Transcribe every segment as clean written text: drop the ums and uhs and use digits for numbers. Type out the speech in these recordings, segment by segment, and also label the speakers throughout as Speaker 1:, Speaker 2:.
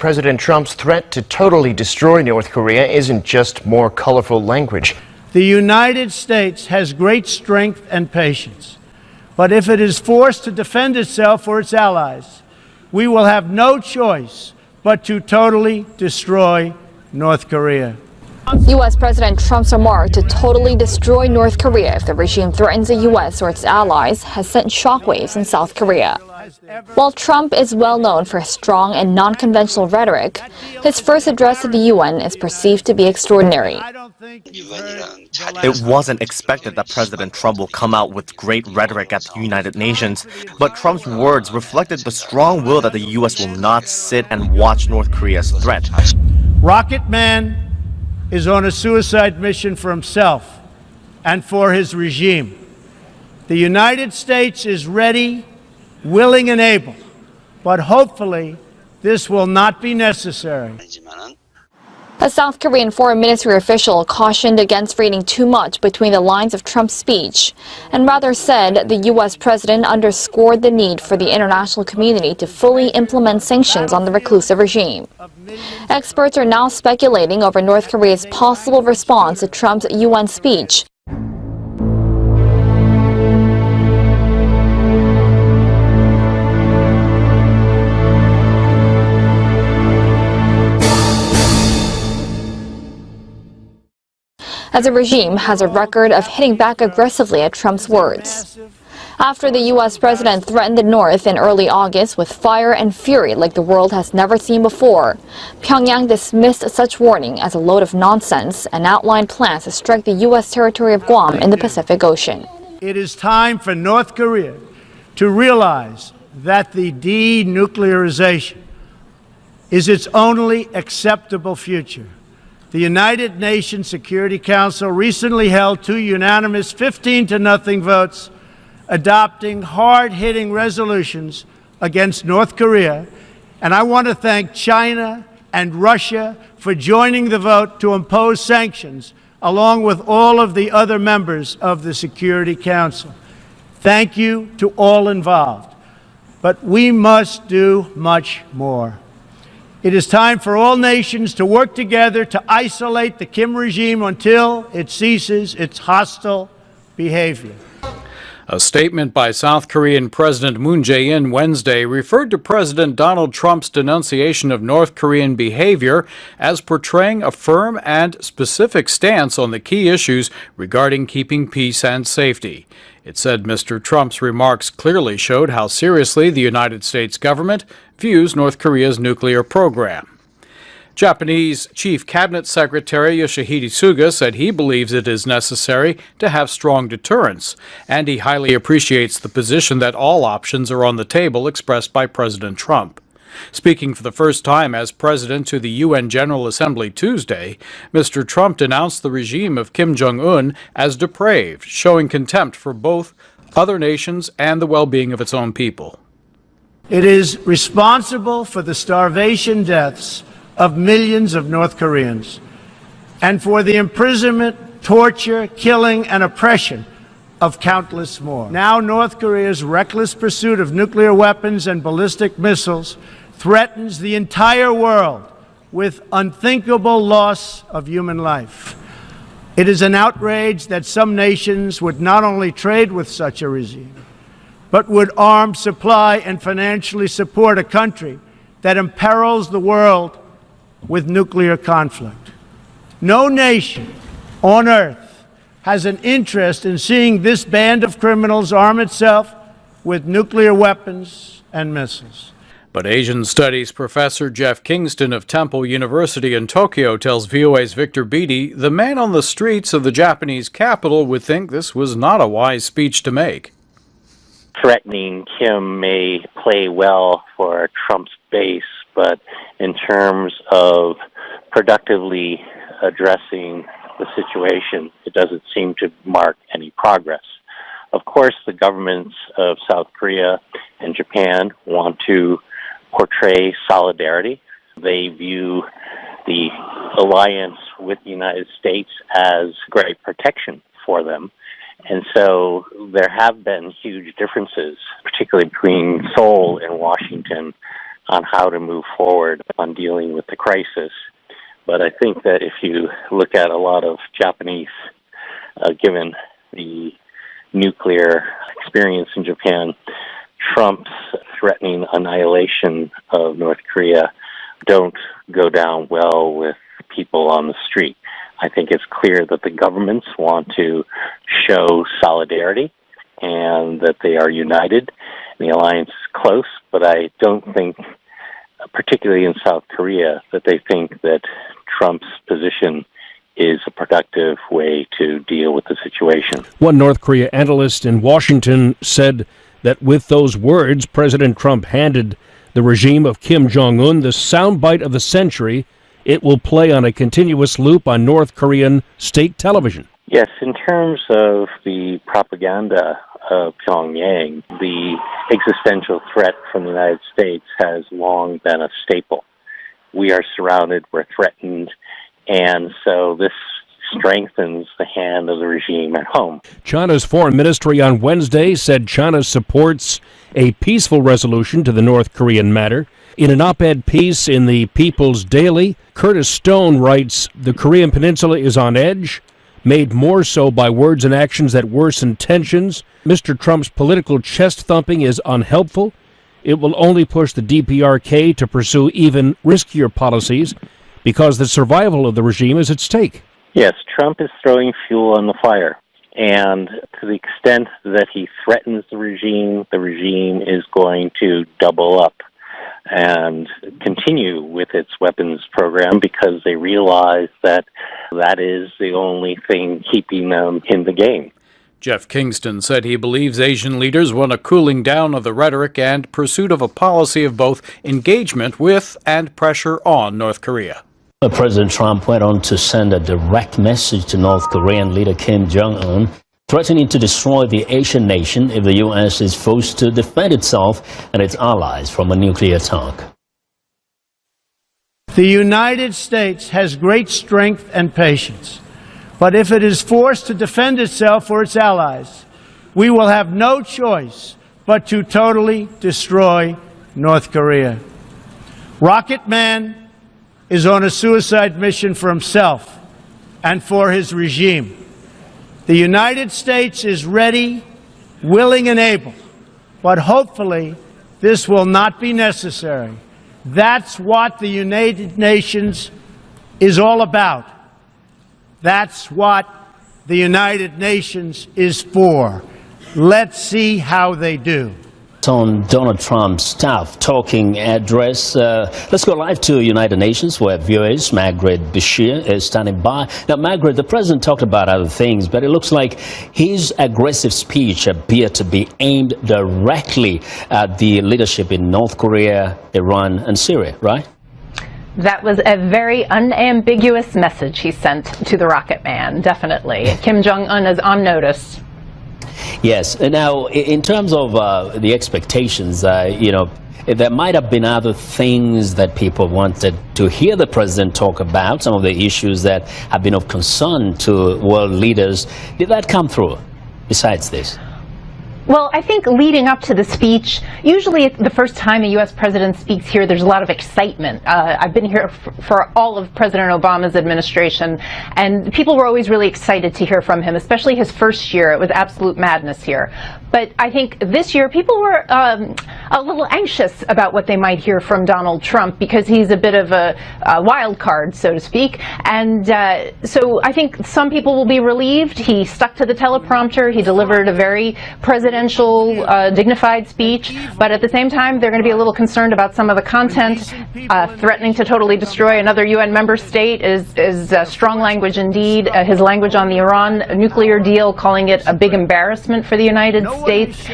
Speaker 1: President Trump's threat to totally destroy North Korea isn't just more colorful language.
Speaker 2: The United States has great strength and patience, but if it is forced to defend itself or its allies, we will have no choice but to totally destroy North Korea.
Speaker 3: U.S. President Trump's remark to totally destroy North Korea if the regime threatens the U.S. or its allies has sent shockwaves in South Korea. While Trump is well known for his strong and non-conventional rhetoric, his first address to the UN is perceived to be extraordinary.
Speaker 4: It wasn't expected that President Trump will come out with great rhetoric at the United Nations, but Trump's words reflected the strong will that the U.S. will not sit and watch North Korea's threat.
Speaker 2: Rocket Man is on a suicide mission for himself and for his regime. The United States is ready, willing and able, but hopefully this will not be necessary.
Speaker 3: A South Korean foreign ministry official cautioned against reading too much between the lines of Trump's speech and rather said the U.S. president underscored the need for the international community to fully implement sanctions on the reclusive regime. Experts are now speculating over North Korea's possible response to Trump's UN speech. As the regime has a record of hitting back aggressively at Trump's words. After the U.S. president threatened the North in early August with fire and fury like the world has never seen before, Pyongyang dismissed such warning as a load of nonsense and outlined plans to strike the U.S. territory of Guam in the Pacific Ocean.
Speaker 2: It is time for North Korea to realize that the denuclearization is its only acceptable future. The United Nations Security Council recently held 2 unanimous 15-0 votes adopting hard-hitting resolutions against North Korea, and I want to thank China and Russia for joining the vote to impose sanctions, along with all of the other members of the Security Council. Thank you to all involved, but we must do much more. It is time for all nations to work together to isolate the Kim regime until it ceases its hostile behavior.
Speaker 5: A statement by South Korean President Moon Jae-in Wednesday referred to President Donald Trump's denunciation of North Korean behavior as portraying a firm and specific stance on the key issues regarding keeping peace and safety. It said Mr. Trump's remarks clearly showed how seriously the United States government views North Korea's nuclear program. Japanese Chief Cabinet Secretary Yoshihide Suga said he believes it is necessary to have strong deterrence, and he highly appreciates the position that all options are on the table expressed by President Trump. Speaking for the first time as president to the UN General Assembly Tuesday, Mr. Trump denounced the regime of Kim Jong-un as depraved, showing contempt for both other nations and the well-being of its own people.
Speaker 2: It is responsible for the starvation deaths of millions of North Koreans and for the imprisonment, torture, killing, and oppression of countless more. Now North Korea's reckless pursuit of nuclear weapons and ballistic missiles threatens the entire world with unthinkable loss of human life. It is an outrage that some nations would not only trade with such a regime, but would arm, supply, and financially support a country that imperils the world with nuclear conflict. No nation on earth has an interest in seeing this band of criminals arm itself with nuclear weapons and missiles.
Speaker 5: But Asian Studies professor Jeff Kingston of Temple University in Tokyo tells VOA's Victor Beatty the man on the streets of the Japanese capital would think this was not a wise speech to make.
Speaker 6: Threatening Kim may play well for Trump's base, but in terms of productively addressing the situation, it doesn't seem to mark any progress. Of course, the governments of South Korea and Japan want to portray solidarity. They view the alliance with the United States as great protection for them. And so there have been huge differences, particularly between Seoul and Washington, on how to move forward on dealing with the crisis. But I think that if you look at a lot of Japanese, given the nuclear experience in Japan, Trump's threatening annihilation of North Korea don't go down well with people on the street. I think it's clear that the governments want to show solidarity and that they are united. The alliance is close, but I don't think, particularly in South Korea, that they think that Trump's position is a productive way to deal with the situation.
Speaker 7: One North Korea analyst in Washington said that with those words, President Trump handed the regime of Kim Jong-un the soundbite of the century. It will play on a continuous loop on North Korean state television.
Speaker 6: Yes, in terms of the propaganda of Pyongyang, the existential threat from the United States has long been a staple. We are surrounded, we're threatened, and so this strengthens the hand of the regime at home.
Speaker 7: China's foreign ministry on Wednesday said China supports a peaceful resolution to the North Korean matter. In an op-ed piece in the People's Daily, Curtis Stone writes, "The Korean Peninsula is on edge, made more so by words and actions that worsen tensions. Mr. Trump's political chest-thumping is unhelpful. It will only push the DPRK to pursue even riskier policies because the survival of the regime is at stake."
Speaker 6: Yes, Trump is throwing fuel on the fire. And to the extent that he threatens the regime is going to double up and continue with its weapons program because they realize that that is the only thing keeping them in the game.
Speaker 5: Jeff Kingston said he believes Asian leaders want a cooling down of the rhetoric and pursuit of a policy of both engagement with and pressure on North Korea.
Speaker 8: President Trump went on to send a direct message to North Korean leader Kim Jong-un, threatening to destroy the Asian nation if the U.S. is forced to defend itself and its allies from a nuclear attack.
Speaker 2: The United States has great strength and patience, but if it is forced to defend itself or its allies, we will have no choice but to totally destroy North Korea. Rocket Man is on a suicide mission for himself and for his regime. The United States is ready, willing, and able, but hopefully this will not be necessary. That's what the United Nations is all about. That's what the United Nations is for. Let's see how they do.
Speaker 8: On Donald Trump's staff talking address. Let's go live to United Nations where viewers Margaret Bashir is standing by. Now, Margaret, the president talked about other things, but it looks like his aggressive speech appeared to be aimed directly at the leadership in North Korea, Iran, and Syria, right?
Speaker 9: That was a very unambiguous message he sent to the Rocket Man, definitely. Kim Jong-un is on notice.
Speaker 8: Yes. Now, in terms of the expectations, there might have been other things that people wanted to hear the president talk about, some of the issues that have been of concern to world leaders. Did that come through besides this?
Speaker 9: Well, I think leading up to the speech, usually the first time a U.S. president speaks here, there's a lot of excitement. I've been here for all of President Obama's administration, and people were always really excited to hear from him, especially his first year. It was absolute madness here. But I think this year people were a little anxious about what they might hear from Donald Trump because he's a bit of a wild card, so to speak. And so I think some people will be relieved. He stuck to the teleprompter. He delivered a very presidential, dignified speech. But at the same time, they're going to be a little concerned about some of the content. Threatening to totally destroy another UN member state is strong language indeed. His language on the Iran nuclear deal, calling it a big embarrassment for the United States,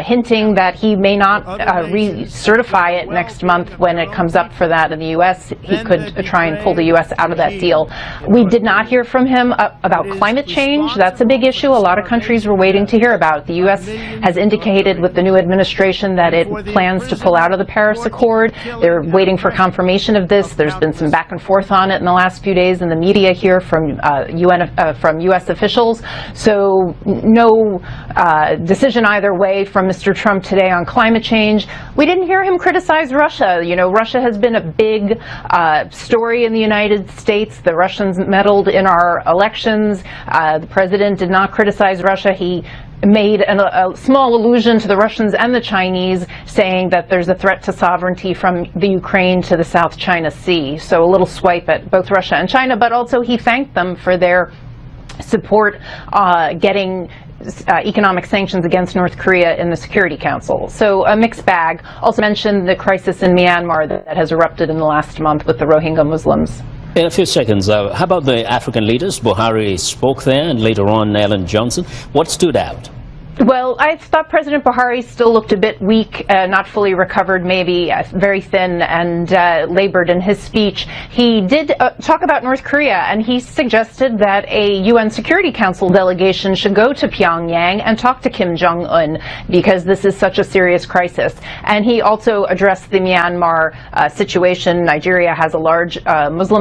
Speaker 9: hinting that he may not recertify it next month when it comes up for that in the U.S. He could try and pull the U.S. out of that deal. We did not hear from him about climate change. That's a big issue. A lot of countries were waiting to hear about. The U.S. has indicated with the new administration that it plans to pull out of the Paris Accord. They're waiting for confirmation of this. There's been some back and forth on it in the last few days in the media here from U.S. officials. So no decision either way from Mr. Trump today on climate change. We didn't hear him criticize Russia. You know, Russia has been a big story in the United States. The Russians meddled in our elections. The president did not criticize Russia. He made a small allusion to the Russians and the Chinese, saying that there's a threat to sovereignty from the Ukraine to the South China Sea. So a little swipe at both Russia and China, but also he thanked them for their support getting economic sanctions against North Korea in the Security Council. So a mixed bag. Also mentioned the crisis in Myanmar that has erupted in the last month with the Rohingya Muslims.
Speaker 8: In a few seconds, how about the African leaders? Buhari spoke there, and later on Ellen Johnson. What stood out?
Speaker 9: Well, I thought President Buhari still looked a bit weak, not fully recovered, maybe very thin and labored in his speech. He did talk about North Korea, and he suggested that a UN Security Council delegation should go to Pyongyang and talk to Kim Jong-un because this is such a serious crisis. And he also addressed the Myanmar situation. Nigeria has a large Muslim